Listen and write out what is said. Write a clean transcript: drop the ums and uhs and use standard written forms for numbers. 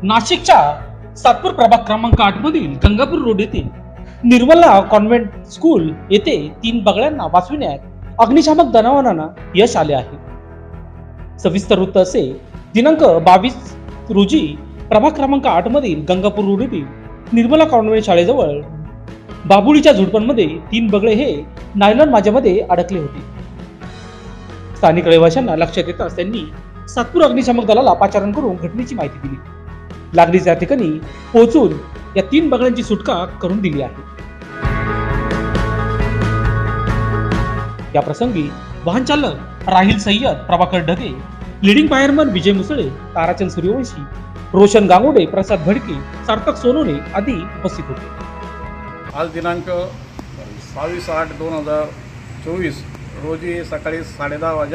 नाशिकच्या सातपूर प्रभाग क्रमांक 8 मधील गंगापूर रोड येथे निर्मला कॉन्व्हेंट स्कूल येथे 3 बगळ्यांना वाचविण्यात अग्निशामक दलांना यश आले आहे. सविस्तर वृत्त असे. दिनांक 22 रोजी प्रभाग क्रमांक 8 मधील गंगापूर रोड येथील निर्मला कॉन्व्हेंट शाळेजवळ बाबुळीच्या झुडपांमध्ये 3 बगळे हे नायलॉन माज्यामध्ये अडकले होते. स्थानिक रहिवाशांना लक्षात येताच त्यांनी सातपूर अग्निशामक दलाला पाचारण करून घटनेची माहिती दिली. लागलीच या ठिकाणी पोहोचून या 3 बगळ्यांची सुटका करून दिली आहे. या प्रसंगी वाहन चालक राहिल सय्यद, प्रभाकर ढगे, लीडिंग फायरमन विजय मुसळे, ताराचंद सूर्यवंशी, रोशन गांगुडे, प्रसाद भडके, सार्थक सोनोने आदी उपस्थित होते. आज दिनांक 22/8/2024 रोजी सकाळी 10:30 वाजे